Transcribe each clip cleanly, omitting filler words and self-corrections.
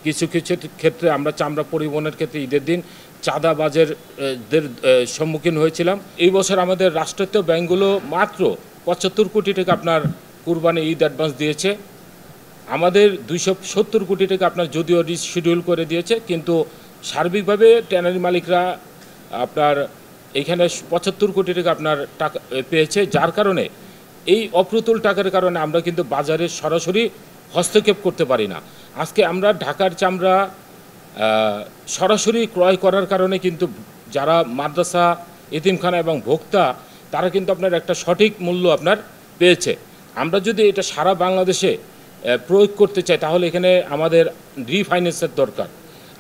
কিছু কিছু ক্ষেত্রে আমরা চামড়া পরিবহনের ক্ষেত্রে ঈদের দিন চাঁদাবাজের সম্মুখীন হয়েছিলাম। এই বছর আমাদের রাষ্ট্রায়ত্ত ব্যাংকগুলো মাত্র ৭৫ কোটি টাকা আপনার কুরবানি ঈদ অ্যাডভান্স দিয়েছে। আমাদের ২৭০ কোটি টাকা আপনার যদিও রিশিডিউল করে দিয়েছে, কিন্তু সার্বিকভাবে ট্যানারি মালিকরা আপনার এখানে ৭৫ কোটি টাকা আপনার টাকা পেয়েছে, যার কারণে এই অপ্রতুল টাকার কারণে আমরা কিন্তু বাজারে সরাসরি হস্তক্ষেপ করতে পারি না। আজকে আমরা ঢাকার চামড়া সরাসরি ক্রয় করার কারণে কিন্তু যারা মাদ্রাসা, এতিমখানা এবং ভোক্তা তারা কিন্তু আপনার একটা সঠিক মূল্য আপনার পেয়েছে। আমরা যদি এটা সারা বাংলাদেশে প্রয়োগ করতে চাই তাহলে এখানে আমাদের রিফাইন্যান্সের দরকার।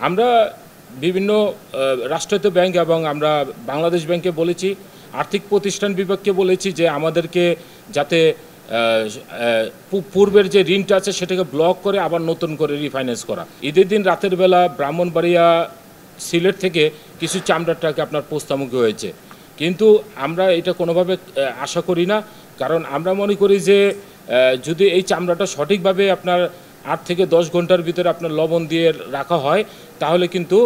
আমরা বিভিন্ন রাষ্ট্রায়ত্ত ব্যাংক এবং আমরা বাংলাদেশ ব্যাংকে বলেছি, আর্থিক প্রতিষ্ঠান বিভাগকে বলেছি যে আমাদেরকে যাতে পূর্বের যে ঋণটা আছে সেটাকে ব্লক করে আবার নতুন করে রিফাইন্যান্স করা। ঈদের দিন রাতের বেলা ব্রাহ্মণবাড়িয়া, সিলেট থেকে কিছু চামড়ার ট্রাক আপনার পোস্তামুখী হয়েছে, কিন্তু আমরা এটা কোনোভাবে আশা করি না। কারণ আমরা মনে করি যে যদি এই চামড়াটা সঠিকভাবে আপনার ৮ থেকে ১০ ঘন্টার ভিতরে আপনার লবণ দিয়ে রাখা হয় তাহলে কিন্তু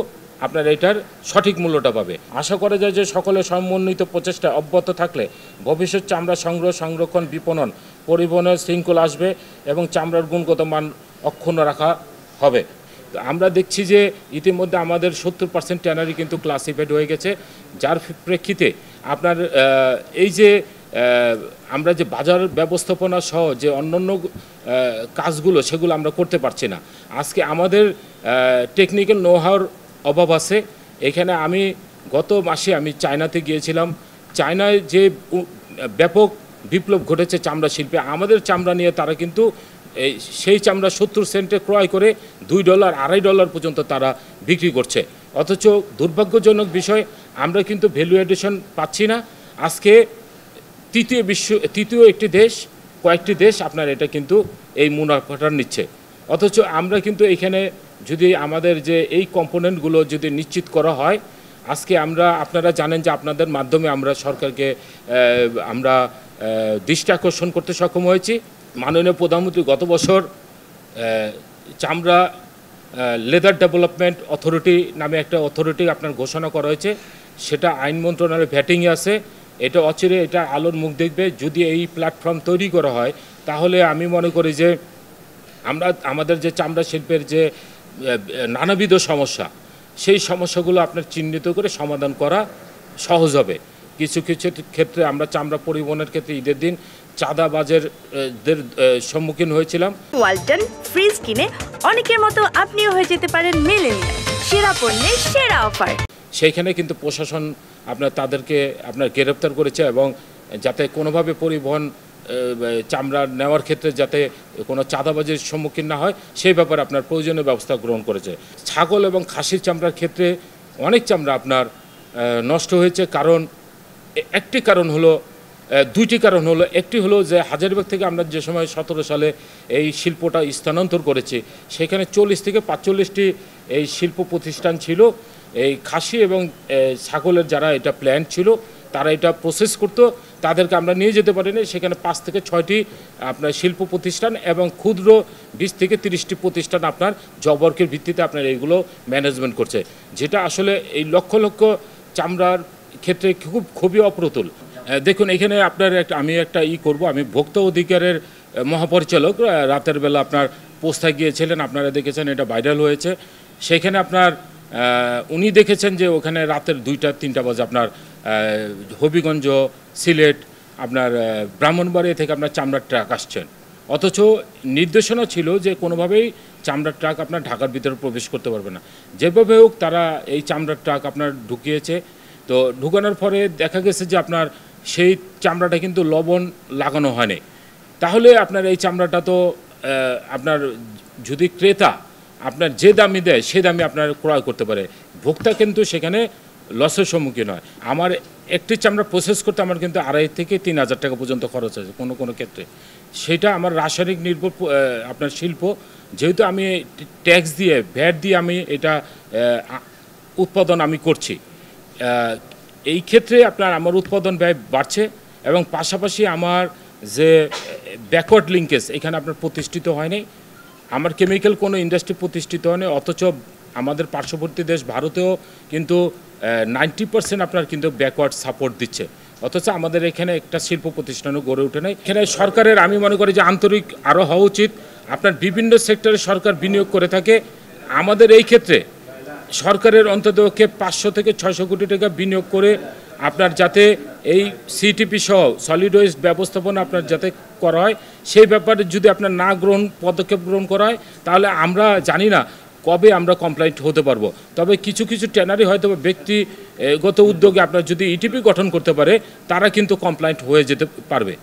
আপনার এটার সঠিক মূল্যটা পাবে। আশা করা যায় যে সকলের সমন্বিত প্রচেষ্টা অব্যাহত থাকলে ভবিষ্যৎ চামড়া সংগ্রহ, সংরক্ষণ, বিপণন, পরিবহনের শৃঙ্খলা আসবে এবং চামড়ার গুণগত মান অক্ষুণ্ণ রাখা হবে। তো আমরা দেখছি যে ইতিমধ্যে আমাদের ৭০% ট্যানারি কিন্তু ক্লাসিফাইড হয়ে গেছে, যার প্রেক্ষিতে আপনার এই যে আমরা যে বাজার ব্যবস্থাপনা সহ যে অন্যান্য কাজগুলো সেগুলো আমরা করতে পারছি না। আজকে আমাদের টেকনিক্যাল নো-হাউর অভাব আছে। এখানে আমি গত মাসে আমি চায়নাতে গিয়েছিলাম। চায়নায় যে ব্যাপক বিপ্লব ঘটেছে চামড়া শিল্পে, আমাদের চামড়া নিয়ে তারা কিন্তু সেই চামড়া ৭০ সেন্টে ক্রয় করে $2, $2.5 পর্যন্ত তারা বিক্রি করছে। অথচ দুর্ভাগ্যজনক বিষয়, আমরা কিন্তু ভ্যালু এডিশন পাচ্ছি না। আজকে তৃতীয় একটি দেশ, কয়েকটি দেশ আপনার এটা কিন্তু এই মুনাফাটা নিচ্ছে। অথচ আমরা কিন্তু এখানে যদি আমাদের যে এই কম্পোনেন্টগুলো যদি নিশ্চিত করা হয়, আজকে আপনারা জানেন যে আপনাদের মাধ্যমে আমরা সরকারকে আমরা দৃষ্টি আকর্ষণ করতে সক্ষম হয়েছি। মাননীয় প্রধানমন্ত্রী গত বছর চামড়া লেদার ডেভেলপমেন্ট অথরিটি নামে একটা অথরিটি আপনার ঘোষণা করা হয়েছে, সেটা আইন মন্ত্রণালয়ে ভ্যাটিংয়ে আছে। এটা অচিরে এটা আলোর মুখ দেখবে। যদি এই প্ল্যাটফর্ম তৈরি করা হয় তাহলে আমি মনে করি যে আমাদের যে চামড়া শিল্পের যে নানাবিধ সমস্যা, সেই সমস্যাগুলো আপনার চিহ্নিত করে সমাধান করা সহজ হবে। কিছু কিছু ক্ষেত্রে আমরা চামড়া পরিবহনের ক্ষেত্রে ঈদের দিন চাঁদাবাজের সম্মুখীন হয়েছিলাম। ওয়ালটন ফ্রিজ কিনে অনেকের মতো আপনিও হয়ে যেতে পারেন মিলেনিয়াল, সেরা পণ্যের সেরা অফার। সেইখানে কিন্তু প্রশাসন তাদেরকে গ্রেপ্তার করেছে এবং যাতে কোনোভাবে পরিবহন চামড়া নেওয়ার ক্ষেত্রে যাতে কোনো চাঁদাবাজির সম্মুখীন না হয় সেই ব্যাপারে আপনার প্রয়োজনীয় ব্যবস্থা গ্রহণ করেছে। ছাগল এবং খাসির চামড়ার ক্ষেত্রে অনেক চামড়া আপনার নষ্ট হয়েছে। কারণ একটি কারণ হলো, দুইটি কারণ হলো। একটি হলো যে হাজারীবাগ থেকে আমরা যে সময় 17 সালে এই শিল্পটা স্থানান্তর করেছি, সেখানে 40 থেকে 45টি এই শিল্প প্রতিষ্ঠান ছিল। এই খাসি এবং ছাগলের যারা এটা প্ল্যান্ট ছিল তারা এটা প্রসেস করতো, তাদেরকে আমরা নিয়ে যেতে পারিনি। সেখানে 5 থেকে 6টি আপনার শিল্প প্রতিষ্ঠান এবং ক্ষুদ্র 20 থেকে 30টি প্রতিষ্ঠান আপনার জবওয়ার্কের ভিত্তিতে আপনার এইগুলো ম্যানেজমেন্ট করছে, যেটা আসলে এই লক্ষ লক্ষ চামড়ার ক্ষেত্রে খুবই অপ্রতুল। দেখুন এখানে আমি একটা করব, আমি ভোক্তা অধিকারের মহাপরিচালক রাতের বেলা আপনার পোস্টায় গিয়েছিলেন, আপনারা দেখেছেন, এটা ভাইরাল হয়েছে। সেখানে আপনার উনি দেখেছেন যে ওখানে রাতের 2টা-3টা বাজে আপনার হবিগঞ্জ, সিলেট, আপনার ব্রাহ্মণবাড়িয়া থেকে আপনার চামড়ার ট্রাক আসছেন। অথচ নির্দেশনা ছিল যে কোনোভাবেই চামড়ার ট্রাক আপনার ঢাকার ভিতরে প্রবেশ করতে পারবে না। যেভাবে হোক তারা এই চামড়ার ট্রাক আপনার ঢুকিয়েছে। তো ঢুকানোর পরে দেখা গেছে যে আপনার সেই চামড়াটা কিন্তু লবণ লাগানো হয়নি। তাহলে আপনার এই চামড়াটা তো আপনার যদি ক্রেতা আপনার যে দামই দেয় সে দামে আপনার ক্রয় করতে পারে, ভোক্তা কিন্তু সেখানে লসের সম্মুখীন হয়। আমার একটি চামড়া প্রসেস করতে আমার কিন্তু 2,500 থেকে 3,000 টাকা পর্যন্ত খরচ আছে কোনো কোনো ক্ষেত্রে। সেটা আমার রাসায়নিক নির্ভর আপনার শিল্প, যেহেতু আমি ট্যাক্স দিয়ে, ভ্যাট দিয়ে আমি এটা উৎপাদন আমি করছি, এই ক্ষেত্রে আমার উৎপাদন ব্যয় বাড়ছে এবং পাশাপাশি আমার যে ব্যাকওয়ার্ড লিঙ্কেজ এখানে আপনার প্রতিষ্ঠিত হয়নি। আমার কেমিক্যাল কোনো ইন্ডাস্ট্রি প্রতিষ্ঠিত হয়নি, অথচ আমাদের পার্শ্ববর্তী দেশ ভারতেও কিন্তু 90% আপনার কিন্তু ব্যাকওয়ার্ড সাপোর্ট দিচ্ছে, অথচ আমাদের এখানে একটা শিল্প প্রতিষ্ঠানও গড়ে ওঠে নাই। এখানে সরকারের আমি মনে করি যে আন্তরিক আরও হওয়া উচিত। আপনার বিভিন্ন সেক্টরে সরকার বিনিয়োগ করে থাকে, আমাদের এই ক্ষেত্রে সরকারের অন্ততপক্ষে 500 থেকে 600 কোটি টাকা বিনিয়োগ করে আপনার যাতে এই সিটিপি সহ সলিড ওয়েস্ট ব্যবস্থাপনা আপনার যাতে করা হয়, সেই ব্যাপারে যদি আপনার না পদক্ষেপ গ্রহণ করা হয়, তাহলে আমরা জানি না কবে আমরা কমপ্লাইন্ট হতে পারবো। তবে কিছু কিছু ট্যানারি হয়তো ব্যক্তিগত উদ্যোগে আপনার যদি ইটিপি গঠন করতে পারে, তারা কিন্তু কমপ্লাইন্ট হয়ে যেতে পারবে।